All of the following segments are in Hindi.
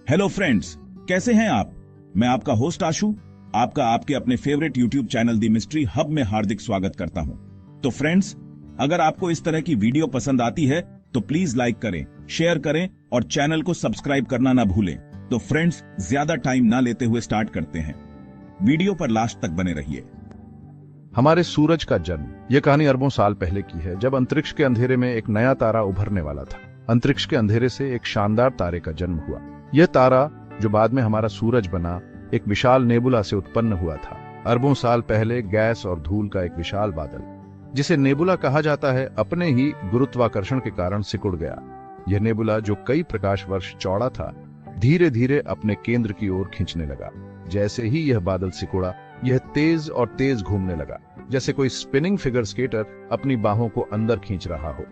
हेलो फ्रेंड्स, कैसे हैं आप? मैं आपका होस्ट आशु आपका आपके अपने फेवरेट यूट्यूब चैनल दी मिस्ट्री हब में हार्दिक स्वागत करता हूं। तो फ्रेंड्स, अगर आपको इस तरह की वीडियो पसंद आती है तो प्लीज लाइक करें, शेयर करें और चैनल को सब्सक्राइब करना ना भूलें। तो फ्रेंड्स, ज्यादा टाइम ना लेते हुए स्टार्ट करते हैं। वीडियो पर लास्ट तक बने रहिए। हमारे सूरज का जन्म, यह कहानी अरबों साल पहले की है, जब अंतरिक्ष के अंधेरे में एक नया तारा उभरने वाला था। अंतरिक्ष के अंधेरे से एक शानदार तारे का जन्म हुआ। यह तारा, जो बाद में हमारा सूरज बना, एक विशाल नेबुला से उत्पन्न हुआ था। अरबों साल पहले गैस और धूल का एक विशाल बादल, जिसे नेबुला कहा जाता है, अपने ही गुरुत्वाकर्षण के कारण सिकुड़ गया। यह नेबुला, जो कई प्रकाश वर्ष चौड़ा था, धीरे धीरे अपने केंद्र की ओर खींचने लगा। जैसे ही यह बादल सिकुड़ा, यह तेज और तेज घूमने लगा, जैसे कोई स्पिनिंग फिगर स्केटर अपनी बाहों को अंदर खींच रहा हो।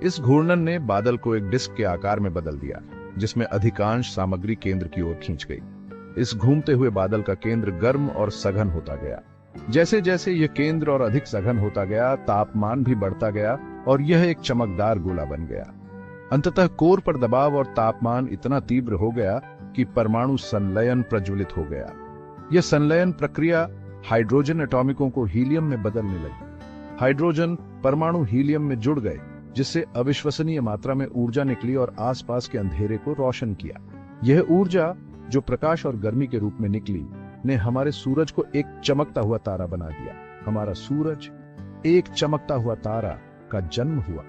इस घूर्णन ने बादल को एक डिस्क के आकार में बदल दिया, जिसमें अधिकांश सामग्री केंद्र की ओर खींच गई। इस घूमते हुए बादल का केंद्र गर्म और सघन होता गया। जैसे जैसे यह केंद्र और अधिक सघन होता गया, तापमान भी बढ़ता गया और यह एक चमकदार गोला बन गया। अंततः कोर पर दबाव और तापमान इतना तीव्र हो गया कि परमाणु संलयन प्रज्वलित हो गया। यह संलयन प्रक्रिया हाइड्रोजन एटॉमिकों को हीलियम में बदलने लगी। हाइड्रोजन परमाणु हीलियम में जुड़ गए, जिससे अविश्वसनीय मात्रा में ऊर्जा निकली और आसपास के अंधेरे को रोशन किया। यह ऊर्जा, जो प्रकाश और गर्मी के रूप में निकली, ने हमारे सूरज को एक चमकता हुआ तारा बना दिया। हमारा सूरज, एक चमकता हुआ तारा का जन्म हुआ।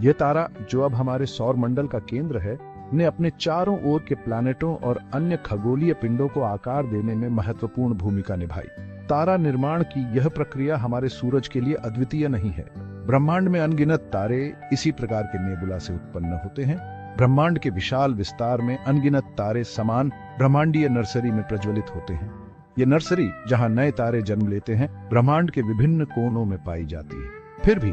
यह तारा, जो अब हमारे सौर मंडल का केंद्र है, ने अपने चारों ओर के प्लैनेटों और अन्य खगोलीय पिंडों को आकार देने में महत्वपूर्ण भूमिका निभाई। तारा निर्माण की यह प्रक्रिया हमारे सूरज के लिए अद्वितीय नहीं है। ब्रह्मांड में अनगिनत तारे इसी प्रकार के नेबुला से उत्पन्न होते हैं। ब्रह्मांड के विशाल विस्तार में अनगिनत तारे समान ब्रह्मांडीय नर्सरी में प्रज्वलित होते हैं। ये नर्सरी, जहां नए तारे जन्म लेते हैं, ब्रह्मांड के विभिन्न कोनों में पाई जाती है। फिर भी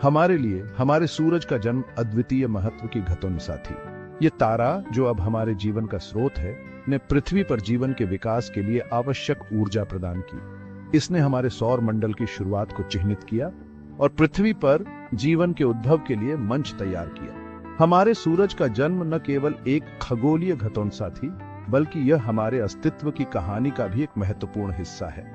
हमारे लिए हमारे सूरज का जन्म अद्वितीय महत्व की घटोत्कच थी। ये तारा, जो अब हमारे जीवन का स्रोत है, ने पृथ्वी पर जीवन के विकास के लिए आवश्यक ऊर्जा प्रदान की। इसने हमारे सौर मंडल की शुरुआत को चिह्नित किया और पृथ्वी पर जीवन के उद्भव के लिए मंच तैयार किया। हमारे सूरज का जन्म न केवल एक खगोलीय घटोत्कच थी, बल्कि यह हमारे अस्तित्व की कहानी का भी एक महत्वपूर्ण हिस्सा है।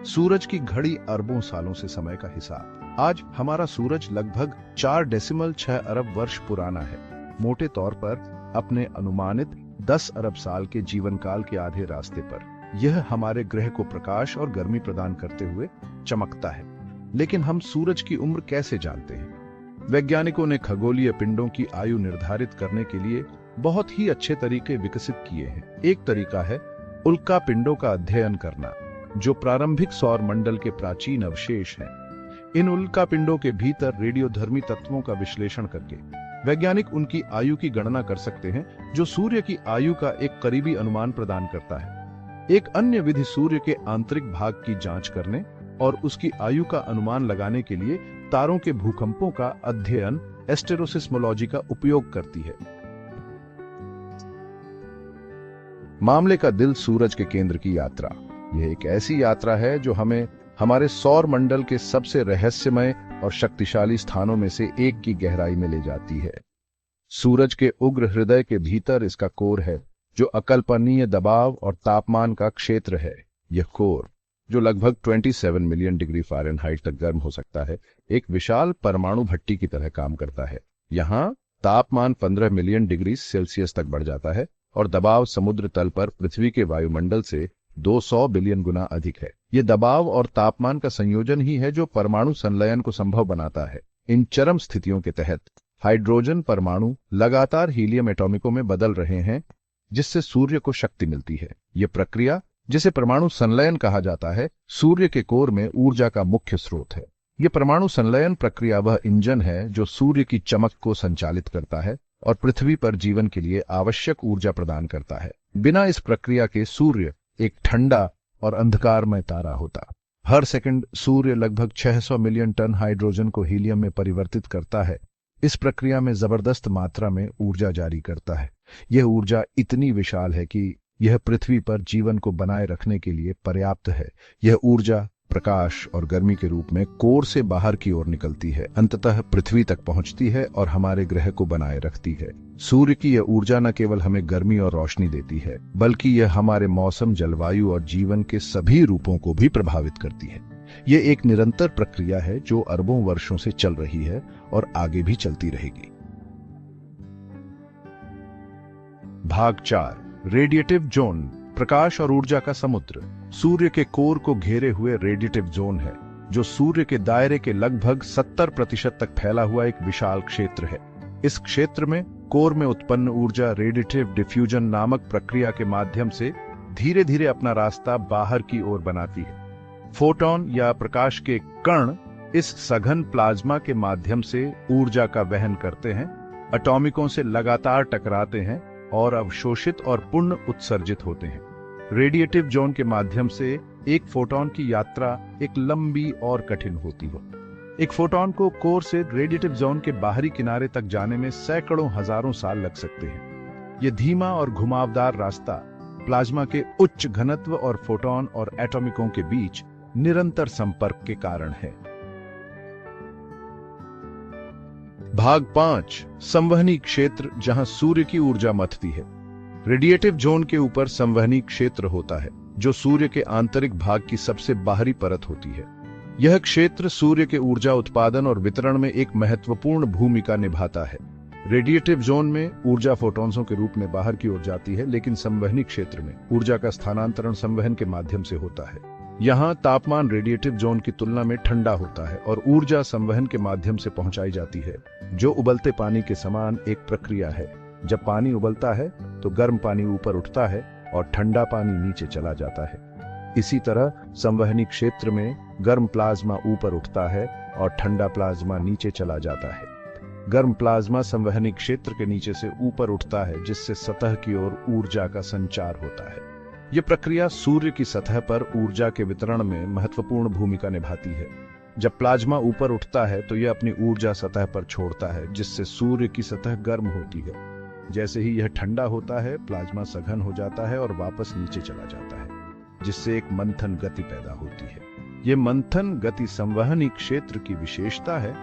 सूरज की घड़ी अरबों सालों से समय का हिसाब। आज हमारा सूरज लगभग 4.6 अरब वर्ष पुराना है। मोटे तौर पर अपने अनुमानित 10 अरब साल के जीवन काल के आधे रास्ते पर यह हमारे ग्रह को प्रकाश और गर्मी प्रदान करते हुए चमकता है। लेकिन हम सूरज की उम्र कैसे जानते हैं? वैज्ञानिकों ने खगोलीय पिंडों की आयु निर्धारित करने के लिए बहुत ही अच्छे तरीके विकसित किए हैं। एक तरीका है उल्का पिंडों का अध्ययन करना, जो प्रारंभिक सौर मंडल के प्राचीन अवशेष हैं। इन उल्का पिंडों के भीतर रेडियोधर्मी तत्वों का विश्लेषण करके वैज्ञानिक उनकी आयु की गणना कर सकते हैं, जो सूर्य की आयु का एक करीबी अनुमान प्रदान करता है। एक अन्य विधि सूर्य के आंतरिक भाग की जांच करने और उसकी आयु का अनुमान लगाने के लिए तारों के भूकंपों का अध्ययन, एस्टेरोसिस्मोलॉजी का उपयोग करती है। मामले का दिल, सूरज के केंद्र की यात्रा। यह एक ऐसी यात्रा है जो हमें हमारे सौर मंडल के सबसे रहस्यमय और शक्तिशाली स्थानों में से एक की गहराई में ले जाती है। सूरज के उग्र हृदय के भीतर इसका कोर है, जो अकल्पनीय दबाव और तापमान का क्षेत्र है। यह कोर, जो लगभग 27 मिलियन डिग्री फ़ारेनहाइट तक गर्म हो सकता है, एक विशाल परमाणु भट्टी की तरह काम करता है। यहाँ तापमान 15 मिलियन डिग्री सेल्सियस तक बढ़ जाता है और दबाव समुद्र तल पर पृथ्वी के वायुमंडल से 200 बिलियन गुना अधिक है। यह दबाव और तापमान का संयोजन ही है जो परमाणु संलयन को संभव बनाता है। इन चरम स्थितियों के तहत हाइड्रोजन परमाणु लगातार हीलियम एटॉमिकों में बदल रहे हैं, जिससे सूर्य को शक्ति मिलती है। यह प्रक्रिया, जिसे परमाणु संलयन कहा जाता है, सूर्य के कोर में ऊर्जा का मुख्य स्रोत है। यह परमाणु संलयन प्रक्रिया वह इंजन है जो सूर्य की चमक को संचालित करता है और पृथ्वी पर जीवन के लिए आवश्यक ऊर्जा प्रदान करता है। बिना इस प्रक्रिया के सूर्य एक ठंडा और अंधकारमय तारा होता। हर सेकंड सूर्य लगभग 600 मिलियन टन हाइड्रोजन को हीलियम में परिवर्तित करता है। इस प्रक्रिया में जबरदस्त मात्रा में ऊर्जा जारी करता है। यह ऊर्जा इतनी विशाल है कि यह पृथ्वी पर जीवन को बनाए रखने के लिए पर्याप्त है। यह ऊर्जा प्रकाश और गर्मी के रूप में कोर से बाहर की ओर निकलती है, अंततः पृथ्वी तक पहुंचती है और हमारे ग्रह को बनाए रखती है। सूर्य की यह ऊर्जा न केवल हमें गर्मी और रोशनी देती है, बल्कि यह हमारे मौसम, जलवायु और जीवन के सभी रूपों को भी प्रभावित करती है। यह एक निरंतर प्रक्रिया है जो अरबों वर्षों से चल रही है और आगे भी चलती रहेगी। भाग 4, रेडिएटिव जोन, प्रकाश और ऊर्जा का समुद्र। सूर्य के कोर को घेरे हुए रेडिएटिव जोन है, जो सूर्य के दायरे के लगभग 70% तक फैला हुआ एक विशाल क्षेत्र है। इस क्षेत्र में कोर में उत्पन्न ऊर्जा रेडिएटिव डिफ्यूजन नामक प्रक्रिया के माध्यम से धीरे धीरे अपना रास्ता बाहर की ओर बनाती है। फोटॉन या प्रकाश के कण इस सघन प्लाज्मा के माध्यम से ऊर्जा का वहन करते हैं, एटॉमिकों से लगातार टकराते हैं और अवशोषित और पुनः उत्सर्जित होते हैं। रेडिएटिव जोन के माध्यम से एक फोटॉन की यात्रा एक लंबी और कठिन होती है। एक फोटॉन को कोर से रेडिएटिव जोन के बाहरी किनारे तक जाने में सैकड़ों हजारों साल लग सकते हैं। यह धीमा और घुमावदार रास्ता प्लाज्मा के उच्च घनत्व और फोटॉन और एटॉमिकों के बीच निरंतर संपर्क के कारण है। भाग 5, संवहनी क्षेत्र, जहां सूर्य की ऊर्जा मथती है। रेडिएटिव जोन के ऊपर संवहनी क्षेत्र होता है, जो सूर्य के आंतरिक भाग की सबसे बाहरी परत होती है। यह क्षेत्र सूर्य के ऊर्जा उत्पादन और वितरण में एक महत्वपूर्ण भूमिका निभाता है। रेडिएटिव जोन में ऊर्जा फोटॉन्सों के रूप में बाहर की ओर जाती है, लेकिन संवहनी क्षेत्र में ऊर्जा का स्थानांतरण संवहन के माध्यम से होता है। यहाँ तापमान रेडिएटिव जोन की तुलना में ठंडा होता है और ऊर्जा संवहन के माध्यम से पहुंचाई जाती है, जो उबलते पानी के समान एक प्रक्रिया है। जब पानी उबलता है तो गर्म पानी ऊपर उठता है और ठंडा पानी नीचे चला जाता है। इसी तरह संवहनी क्षेत्र में गर्म प्लाज्मा ऊपर उठता है और ठंडा प्लाज्मा नीचे चला जाता है। गर्म प्लाज्मा संवहनी क्षेत्र के नीचे से ऊपर उठता है, जिससे सतह की ओर ऊर्जा का संचार होता है। यह प्रक्रिया सूर्य की सतह पर ऊर्जा के वितरण में महत्वपूर्ण भूमिका निभाती है। जब प्लाज्मा ऊपर उठता है तो यह अपनी ऊर्जा सतह पर छोड़ता है, जिससे सूर्य की सतह गर्म होती है। जैसे ही यह ठंडा होता है, प्लाज्मा सघन हो जाता है और वापस नीचे चला जाता है, जिससे एक मंथन गति पैदा होती है। यह मंथन गति संवहनी क्षेत्र की विशेषता है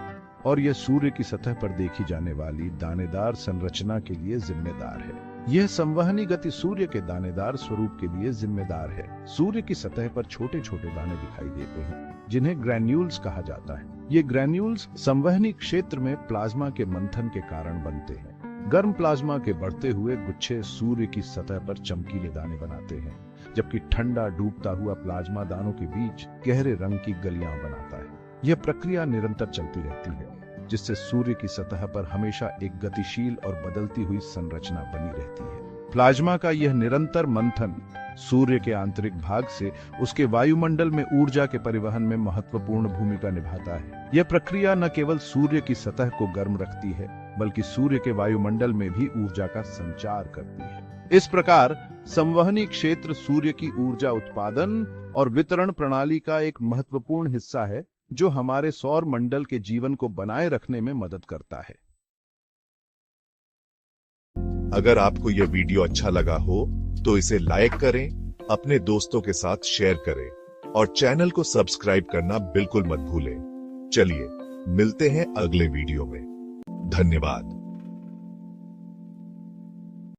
और यह सूर्य की सतह पर देखी जाने वाली दानेदार संरचना के लिए जिम्मेदार है। यह संवहनी गति सूर्य के दानेदार स्वरूप के लिए जिम्मेदार है। सूर्य की सतह पर छोटे छोटे दाने दिखाई देते हैं, जिन्हें ग्रैन्यूल्स कहा जाता है। ये ग्रैन्यूल्स संवहनी क्षेत्र में प्लाज्मा के मंथन के कारण बनते हैं। गर्म प्लाज्मा के बढ़ते हुए गुच्छे सूर्य की सतह पर चमकीले दाने बनाते हैं, जबकि ठंडा डूबता हुआ प्लाज्मा दानों के बीच गहरे रंग की गलियां बनाता है। यह प्रक्रिया निरंतर चलती रहती है, जिससे सूर्य की सतह पर हमेशा एक गतिशील और बदलती हुई संरचना बनी रहती है। प्लाज्मा का यह निरंतर मंथन सूर्य के आंतरिक भाग से उसके वायुमंडल में ऊर्जा के परिवहन में महत्वपूर्ण भूमिका निभाता है। यह प्रक्रिया न केवल सूर्य की सतह को गर्म रखती है, बल्कि सूर्य के वायुमंडल में भी ऊर्जा का संचार करती है। इस प्रकार संवहनी क्षेत्र सूर्य की ऊर्जा उत्पादन और वितरण प्रणाली का एक महत्वपूर्ण हिस्सा है, जो हमारे सौर मंडल के जीवन को बनाए रखने में मदद करता है। अगर आपको यह वीडियो अच्छा लगा हो तो इसे लाइक करें, अपने दोस्तों के साथ शेयर करें और चैनल को सब्सक्राइब करना बिल्कुल मत भूलें। चलिए मिलते हैं अगले वीडियो में। धन्यवाद।